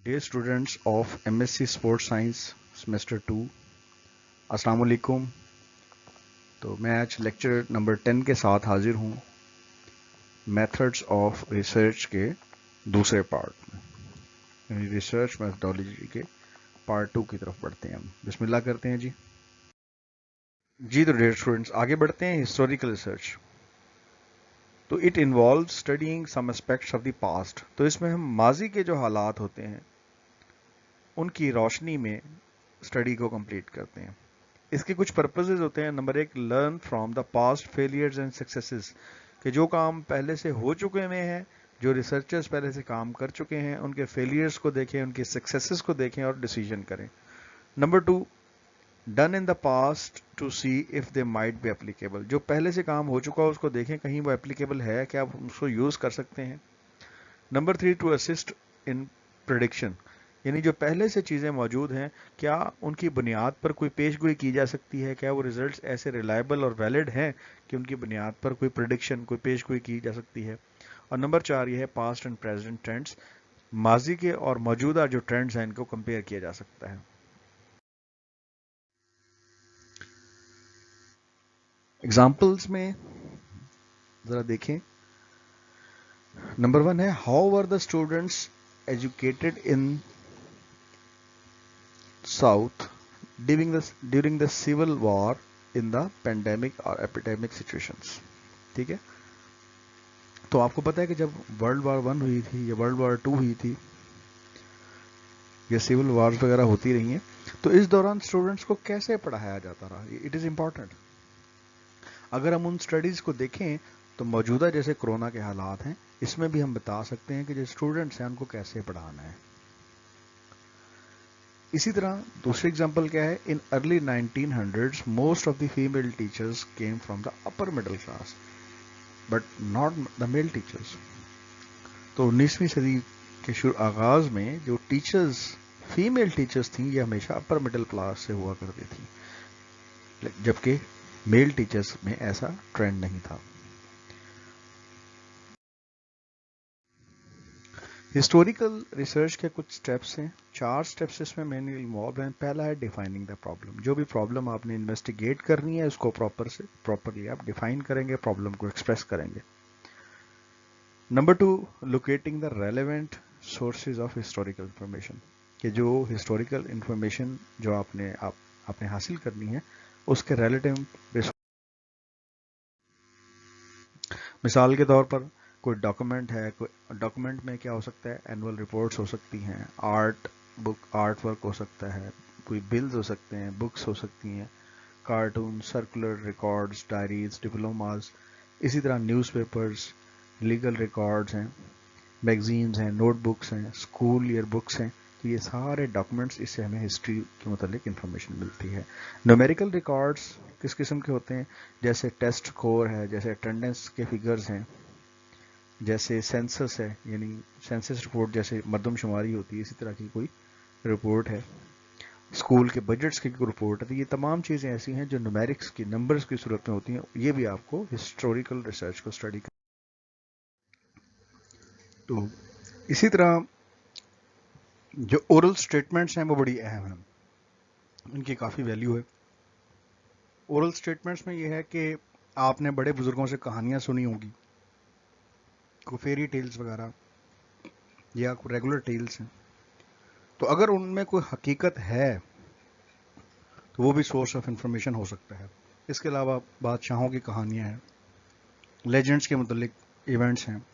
Dear students of MSc Sports Science Semester 2, अस्सलाम वालेकुम। तो मैं आज लेक्चर नंबर 10 के साथ हाजिर हूँ मेथड्स ऑफ रिसर्च के दूसरे पार्ट में, यानी रिसर्च मेथडोलॉजी के पार्ट 2 की तरफ बढ़ते हैं हम। बिस्मिल्लाह करते हैं जी। तो डियर स्टूडेंट्स, आगे बढ़ते हैं। हिस्टोरिकल रिसर्च, तो it involve studying some aspects of the past. तो इसमें हम माजी के जो हालात होते हैं उनकी रोशनी में स्टडी को कंप्लीट करते हैं। इसके कुछ पर्पसेस होते हैं। Number 1, learn from the past failures and successes, कि जो काम पहले से हो चुके हुए हैं, जो रिसर्चर्स पहले से काम कर चुके हैं, उनके फेलियर्स को देखें, उनके सक्सेसेस को देखें और डिसीजन करें। Number 2, done in the past to see if they might be applicable, जो पहले से काम हो चुका हो उसको देखें कहीं वो एप्लीकेबल है, क्या आप उसको यूज कर सकते हैं। Number 3, to assist in prediction, यानी जो पहले से चीज़ें मौजूद हैं क्या उनकी बुनियाद पर कोई पेशगोई की जा सकती है, क्या वो रिजल्ट्स ऐसे रिलायबल और वैलिड हैं कि उनकी बुनियाद पर कोई प्रेडिक्शन, कोई पेशगोई की जा सकती है। और नंबर 4 ये है पास्ट एंड प्रेजेंट ट्रेंड्स, माजी के और मौजूदा जो ट्रेंड्स हैं इनको कंपेयर किया जा सकता है। एग्जाम्पल्स में ज़रा देखें। नंबर 1 है, how were the students educated in south during the civil war in the pandemic or epidemic situations। ठीक है, तो आपको पता है कि जब वर्ल्ड वॉर 1 हुई थी या वर्ल्ड वॉर 2 हुई थी या सिविल वॉर्स वगैरह होती रही हैं, तो इस दौरान स्टूडेंट्स को कैसे पढ़ाया जाता रहा, इट इज इंपॉर्टेंट। अगर हम उन स्टडीज को देखें तो मौजूदा जैसे कोरोना के हालात हैं, इसमें भी हम बता सकते हैं कि जो स्टूडेंट्स हैं उनको कैसे पढ़ाना है। इसी तरह दूसरी एग्जांपल क्या है, in early 1900s most of the female teachers came from the upper middle class but not the male teachers. तो 19वीं सदी के शुरू आगाज में जो टीचर्स, फीमेल टीचर्स थी, ये हमेशा अपर मिडिल क्लास से हुआ करती थी, जबकि मेल टीचर्स में ऐसा ट्रेंड नहीं था। हिस्टोरिकल रिसर्च के कुछ स्टेप्स हैं, 4 स्टेप्स इसमें मेनली इन्वॉल्व हैं। पहला है डिफाइनिंग द प्रॉब्लम, जो भी प्रॉब्लम आपने इन्वेस्टिगेट करनी है उसको प्रॉपरली आप डिफाइन करेंगे, प्रॉब्लम को एक्सप्रेस करेंगे। Number 2, locating the relevant sources of historical information, कि जो हिस्टोरिकल इंफॉर्मेशन जो आपने हासिल करनी है उसके रिलेटिव। मिसाल के तौर पर कोई डॉक्यूमेंट है, कोई डॉक्यूमेंट में क्या हो सकता है, एनुअल रिपोर्ट्स हो सकती हैं, आर्ट वर्क हो सकता है, कोई बिल्स हो सकते हैं, बुक्स हो सकती हैं, cartoon, circular records, diaries, diplomas, इसी तरह न्यूज़पेपर्स, लीगल रिकॉर्ड्स हैं, मैगजीन्स हैं, नोटबुक्स हैं, स्कूल ईयर बुक्स हैं। तो ये सारे डॉक्यूमेंट्स, इससे हमें हिस्ट्री के मुतालिक इंफॉर्मेशन मिलती है। न्यूमेरिकल रिकॉर्ड्स किस किस्म के होते हैं, जैसे टेस्ट स्कोर है, जैसे अटेंडेंस के फिगर्स हैं, जैसे सेंसस है, यानी सेंसस रिपोर्ट जैसे मरदमशुमारी होती है, इसी तरह की कोई रिपोर्ट है, स्कूल के बजट्स की कोई रिपोर्ट है। तो ये तमाम चीज़ें ऐसी हैं जो न्यूमेरिक्स की, नंबर्स की सूरत में होती हैं। ये भी आपको हिस्टोरिकल रिसर्च को स्टडी कर। तो इसी तरह जो ओरल स्टेटमेंट्स हैं वो बड़ी अहम हैं, इनकी काफ़ी वैल्यू है। ओरल स्टेटमेंट्स में ये है कि आपने बड़े बुजुर्गों से कहानियाँ सुनी होंगी, कोई फेरी टेल्स वगैरह या कोई रेगुलर टेल्स हैं, तो अगर उनमें कोई हकीकत है तो वो भी सोर्स ऑफ इंफॉर्मेशन हो सकता है। इसके अलावा बादशाहों की कहानियाँ हैं, लेजेंड्स के मुतलिक इवेंट्स हैं,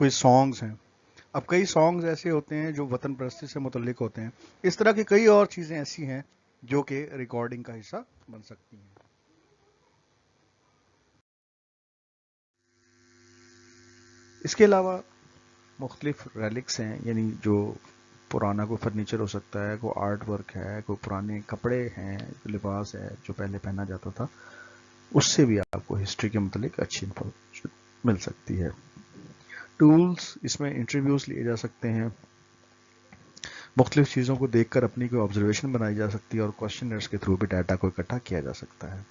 कोई सॉन्ग्स हैं। अब कई सॉन्ग्स ऐसे होते हैं जो वतन परस्ती से मुतलिक होते हैं। इस तरह की कई और चीज़ें ऐसी हैं जो कि रिकॉर्डिंग का हिस्सा बन सकती हैं। इसके अलावा मुख्तलिफ रेलिक्स हैं, यानी जो पुराना कोई फर्नीचर हो सकता है, कोई आर्ट वर्क है, कोई पुराने कपड़े हैं, लिबास है जो पहले पहना जाता था, उससे भी आपको हिस्ट्री के मुतालिक अच्छी इंफॉर्मेशन मिल सकती है। टूल्स, इसमें इंटरव्यूज लिए जा सकते हैं, मुख्तलिफ चीज़ों को देखकर अपनी कोई ऑब्जर्वेशन बनाई जा सकती है और क्वेश्चनर्स के थ्रू भी डाटा को इकट्ठा किया जा सकता है।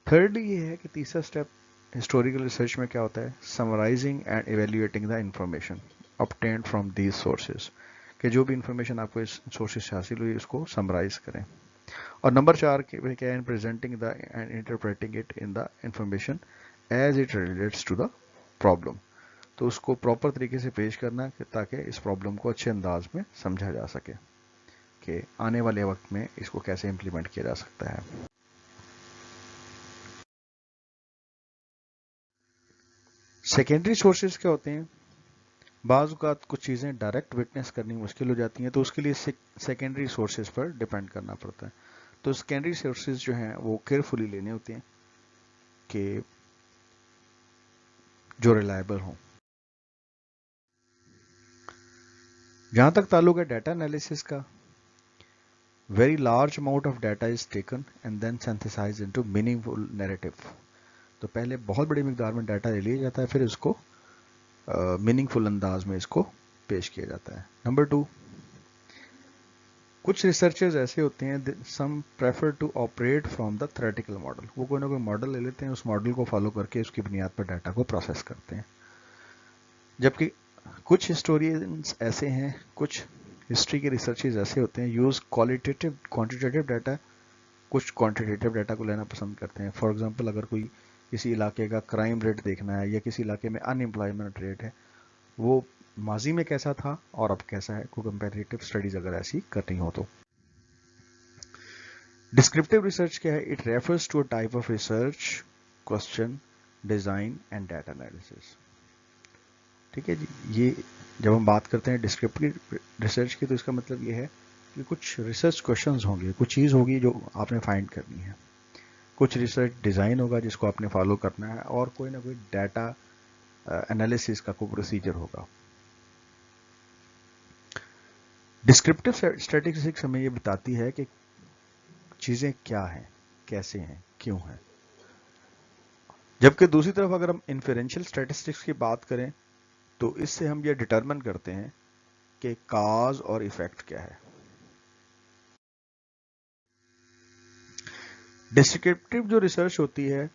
थर्डली ये है कि तीसरा स्टेप ہسٹوریکل ریسرچ میں کیا ہوتا ہے؟ Summarising and evaluating the information obtained from these sources, کہ جو بھی انفارمیشن آپ کو اس سورسز سے حاصل ہوئی اس کو سمرائز کریں. اور نمبر 4 کیا ہے؟ Presenting the and interpreting it in the information as it relates to the problem. تو اس کو پراپر طریقے سے پیش کرنا تاکہ اس پرابلم کو اچھے انداز میں سمجھا جا سکے کہ آنے والے وقت میں اس کو کیسے امپلیمنٹ کیا جا سکتا ہے. سیکنڈری سورسز کیا ہوتے ہیں؟ بعض اوقات کچھ چیزیں ڈائریکٹ وٹنس کرنی مشکل ہو جاتی ہیں تو اس کے لیے سیکنڈری سورسز پر ڈپینڈ کرنا پڑتا ہے. تو سیکنڈری سورسز جو ہیں وہ کیئرفلی لینے ہوتے ہیں کہ جو ریلائبل ہوں. جہاں تک تعلق ہے ڈیٹا انالیسس کا، very large amount of data is taken and then synthesized into meaningful narrative. تو پہلے بہت بڑی مقدار میں ڈیٹا لے لیا جاتا ہے، پھر اس کو میننگ فل انداز میں اس کو پیش کیا جاتا ہے. نمبر 2، کچھ ریسرچرز ایسے ہوتے ہیں some prefer to operate from the theoretical model. وہ کوئی نہ کوئی ماڈل لے لیتے ہیں، اس ماڈل کو فالو کر کے اس کی بنیاد پر ڈیٹا کو پروسیس کرتے ہیں. جبکہ کچھ ہسٹورینز ایسے ہیں، کچھ ہسٹری کے ریسرچرز ایسے ہوتے ہیں یوز کوالیٹیٹیو کوانٹیٹیو ڈیٹا، کچھ کوانٹیٹیو ڈیٹا کو لینا پسند کرتے ہیں. فار ایگزامپل اگر کوئی کسی علاقے کا کرائم ریٹ دیکھنا ہے یا کسی علاقے میں ان امپلائمنٹ ریٹ ہے، وہ ماضی میں کیسا تھا اور اب کیسا ہے، کوئی کمپیریٹیو اسٹڈیز اگر ایسی کرنی ہو تو. ڈسکرپٹیو ریسرچ کیا ہے؟ It refers to a type of research, question, design and data analysis. ٹھیک ہے جی. یہ جب ہم بات کرتے ہیں ڈسکرپٹیو ریسرچ کی تو اس کا مطلب یہ ہے کہ کچھ ریسرچ کوشچنز ہوں گے، کچھ چیز ہوگی جو آپ نے فائنڈ کرنی ہے، کچھ ریسرچ ڈیزائن ہوگا جس کو آپ نے فالو کرنا ہے، اور کوئی نہ کوئی ڈیٹا انالیسس کا کوئی پروسیجر ہوگا. ڈسکرپٹیو اسٹیٹسٹکس ہمیں یہ بتاتی ہے کہ چیزیں کیا ہیں، کیسے ہیں، کیوں ہیں. جبکہ دوسری طرف اگر ہم انفیرنشل اسٹیٹسٹکس کی بات کریں تو اس سے ہم یہ ڈٹرمن کرتے ہیں کہ کاز اور ایفیکٹ کیا ہے. ڈسکرپٹیو جو ریسرچ ہوتی ہے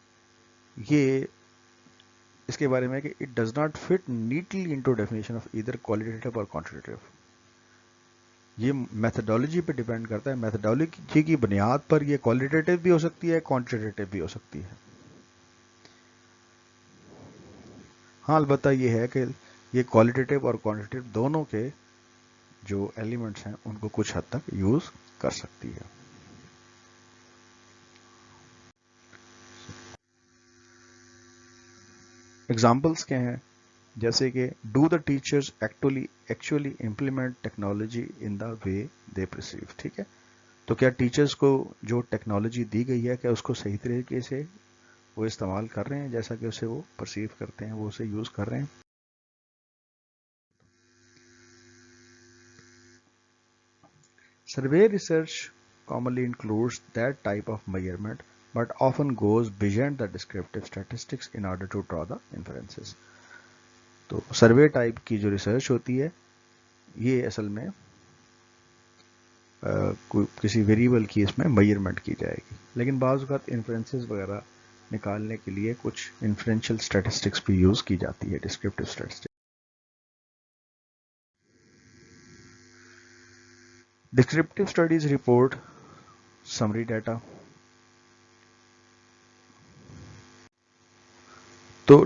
یہ اس کے بارے میں کہ it does not fit neatly into definition of either qualitative اور کوانٹیٹیو. یہ میتھڈالوجی پہ ڈیپینڈ کرتا ہے، میتھڈالوجی کی بنیاد پر یہ کوالٹیٹیو بھی ہو سکتی ہے، کوانٹیٹیو بھی ہو سکتی ہے. ہاں البتہ یہ ہے کہ یہ کوالٹیٹیو اور کوانٹیٹیو دونوں کے جو ایلیمنٹس ہیں ان کو کچھ حد تک یوز کر سکتی ہے. ایگزامپلس کیا ہیں؟ جیسے کہ do the teachers actually implement technology in the way they perceive. ٹھیک ہے، تو کیا ٹیچرز کو جو ٹیکنالوجی دی گئی ہے کیا اس کو صحیح طریقے سے وہ استعمال کر رہے ہیں جیسا کہ اسے وہ پرسیو کرتے ہیں، وہ اسے یوز کر رہے ہیں. Survey research commonly includes that type of measurement but often goes beyond the descriptive statistics in order to draw the inferences. تو سروے ٹائپ کی جو ریسرچ ہوتی ہے یہ اصل میں کسی ویریبل کی اس میں میئرمنٹ کی جائے گی، لیکن بعض اوقات انفرنسز وغیرہ نکالنے کے لیے کچھ انفرنشل اسٹیٹسٹکس بھی یوز کی جاتی ہے descriptive statistics. Descriptive studies report summary data. تو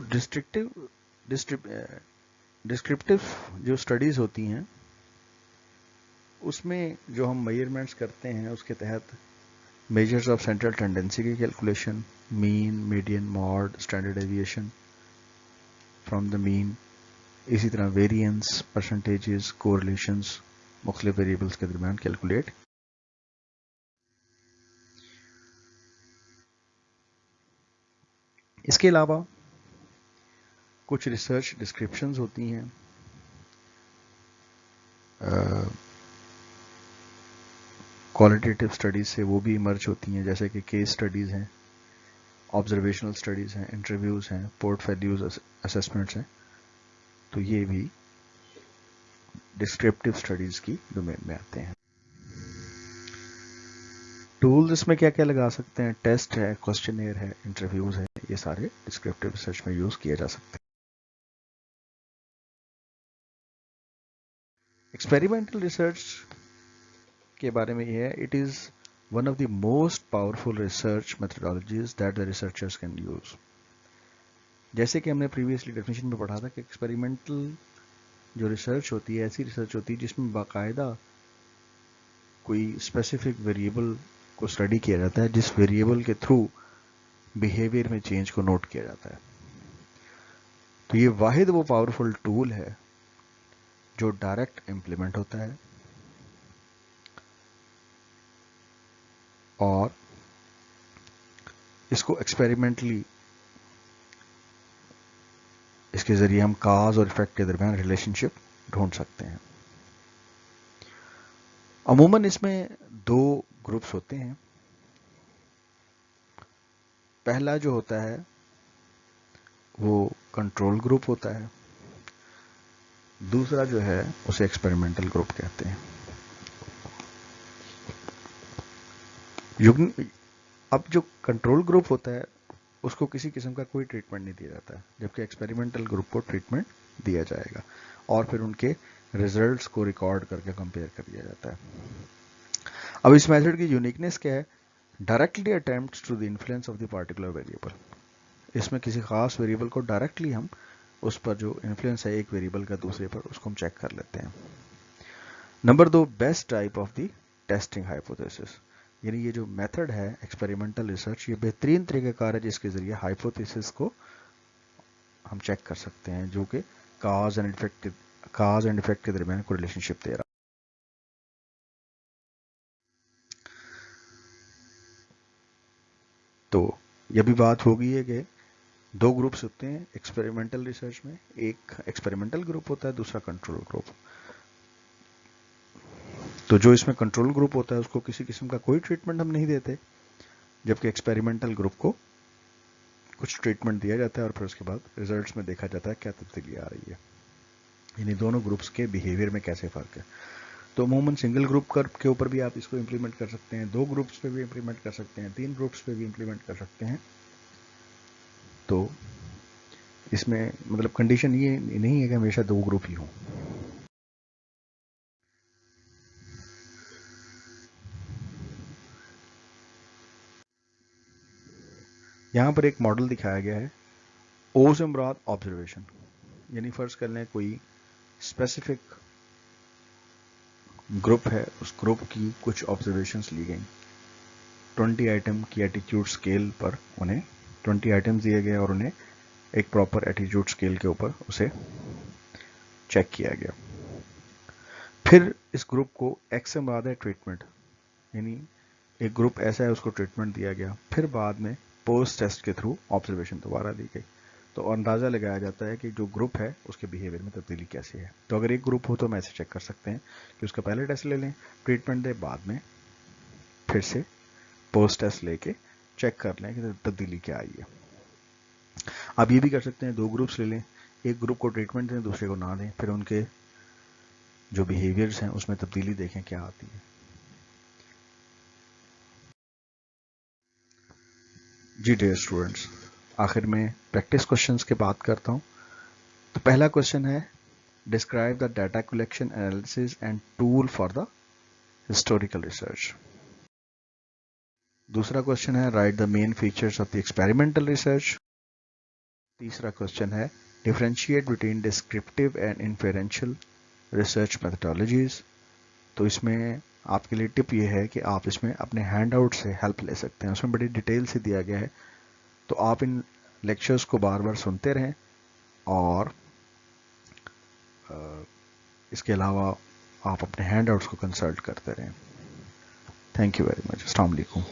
ڈسکرپٹیو جو اسٹڈیز ہوتی ہیں اس میں جو ہم میئرمنٹس کرتے ہیں اس کے تحت میجرز آف سینٹرل ٹینڈنسی کی calculation, mean, median, mode, standard deviation from the mean, اسی طرح ویریئنس، پرسنٹیجز، کوریلیشنز مختلف ویریبلس کے درمیان کیلکولیٹ. اس کے علاوہ کچھ ریسرچ ڈسکرپشنز ہوتی ہیں کوالٹیٹیو اسٹڈیز سے، وہ بھی ایمرج ہوتی ہیں جیسے کہ کیس اسٹڈیز ہیں، آبزرویشنل اسٹڈیز ہیں، انٹرویوز ہیں، پورٹ فولیوز اسسمنٹس ہیں. تو یہ بھی ڈسکرپٹیو اسٹڈیز کی ڈومین میں آتے ہیں. टूल्स इसमें क्या क्या लगा सकते हैं, टेस्ट है, क्वेश्चनेयर है, इंटरव्यूज है, ये सारे डिस्क्रिप्टिव रिसर्च में यूज किए जा सकते हैं। एक्सपेरिमेंटल रिसर्च के बारे में ये है, it is one of the most powerful research methodologies that the researchers can use. जैसे कि हमने प्रीवियसली डेफिनेशन में पढ़ा था कि एक्सपेरिमेंटल जो रिसर्च होती है ऐसी रिसर्च होती है जिसमें बाकायदा कोई स्पेसिफिक वेरिएबल को स्टडी किया जाता है, जिस वेरिएबल के थ्रू बिहेवियर में चेंज को नोट किया जाता है। तो ये वाहिद वो पावरफुल टूल है जो डायरेक्ट इंप्लीमेंट होता है और इसको एक्सपेरिमेंटली इसके जरिए हम काज और इफेक्ट के दरमियान रिलेशनशिप ढूंढ सकते हैं। अमूमन इसमें दो ग्रुप्स होते हैं। पहला जो होता है वो कंट्रोल ग्रुप होता है, दूसरा जो है उसे एक्सपेरिमेंटल ग्रुप कहते हैं। अब जो कंट्रोल ग्रुप होता है उसको किसी किस्म का कोई ट्रीटमेंट नहीं दिया जाता है, जबकि एक्सपेरिमेंटल ग्रुप को ट्रीटमेंट दिया जाएगा और फिर उनके रिजल्ट्स को रिकॉर्ड करके कंपेयर कर दिया जाता है। अब इस मेथड की यूनिकनेस क्या है, directly attempts to the influence of the particular variable. इसमें किसी खास वेरिएबल को डायरेक्टली हम उस पर जो इन्फ्लुएंस है एक वेरिएबल का दूसरे पर, उसको हम चेक कर लेते हैं। Number 2, best type of the testing hypothesis, यानी ये जो मेथड है एक्सपेरिमेंटल रिसर्च, ये बेहतरीन तरीक़ाकार है जिसके जरिए हाइपोथेसिस को हम चेक कर सकते हैं जो कि काज एंड इफेक्ट के दरमियान कोई रिलेशनशिप दे रहा है। तो यह भी बात होगी है कि दो ग्रुप्स होते हैं एक्सपेरिमेंटल रिसर्च में, एक एक्सपेरिमेंटल ग्रुप होता है, दूसरा कंट्रोल ग्रुप। तो जो इसमें कंट्रोल ग्रुप होता है उसको किसी किस्म का कोई ट्रीटमेंट हम नहीं देते, जबकि एक्सपेरिमेंटल ग्रुप को कुछ ट्रीटमेंट दिया जाता है और फिर उसके बाद रिजल्ट्स में देखा जाता है क्या तब्दीली आ रही है, यानी दोनों ग्रुप्स के बिहेवियर में कैसे फर्क है। तो अमूमन सिंगल ग्रुप के ऊपर भी आप इसको इंप्लीमेंट कर सकते हैं, दो ग्रुप्स पे भी इंप्लीमेंट कर सकते हैं, तीन ग्रुप्स पे भी इंप्लीमेंट कर सकते हैं। तो इसमें मतलब कंडीशन ये नहीं है कि हमेशा दो ग्रुप ही हों। यहां पर एक मॉडल दिखाया गया है, ओ से मुराद ऑब्जर्वेशन, यानी फर्ज कर लें कोई स्पेसिफिक ग्रुप है, उस ग्रुप की कुछ ऑब्जर्वेशंस ली गई, 20 आइटम की एटीट्यूड स्केल पर उन्हें 20 आइटम्स दिए गए और उन्हें एक प्रॉपर एटीट्यूड स्केल के ऊपर उसे चेक किया गया। फिर इस ग्रुप को एक्स से मुराद है ट्रीटमेंट, यानी एक ग्रुप ऐसा है उसको ट्रीटमेंट दिया गया, फिर बाद में पोस्ट टेस्ट के थ्रू ऑब्जर्वेशन दोबारा ली गई, तो अंदाज़ा लगाया जाता है कि जो ग्रुप है उसके बिहेवियर में तब्दीली कैसी है। तो अगर एक ग्रुप हो तो हम ऐसे चेक कर सकते हैं कि उसका पहले टेस्ट ले लें, ट्रीटमेंट दे, बाद में फिर से पोस्ट टेस्ट लेके चेक कर लें कि तब्दीली क्या आई है। आप ये भी कर सकते हैं, दो ग्रुप्स ले लें, एक ग्रुप को ट्रीटमेंट दें, दूसरे को ना दें, फिर उनके जो बिहेवियर्स हैं उसमें तब्दीली देखें क्या आती है। जी डियर स्टूडेंट्स, आखिर में प्रैक्टिस क्वेश्चंस की बात करता हूं। तो पहला क्वेश्चन है, describe the data collection, analysis and tool for the historical research. दूसरा क्वेश्चन है, write the main features of the experimental research. तीसरा क्वेश्चन है, differentiate between descriptive and inferential research methodologies. तो इसमें आपके लिए टिप ये है कि आप इसमें अपने हैंड आउट से हेल्प ले सकते हैं, उसमें बड़ी डिटेल से दिया गया है, तो आप इन लेक्चर्स को बार बार सुनते रहें और इसके अलावा आप अपने हैंड आउट्स को कंसल्ट करते रहें। Thank you very much. अस्सलाम वालेकुम।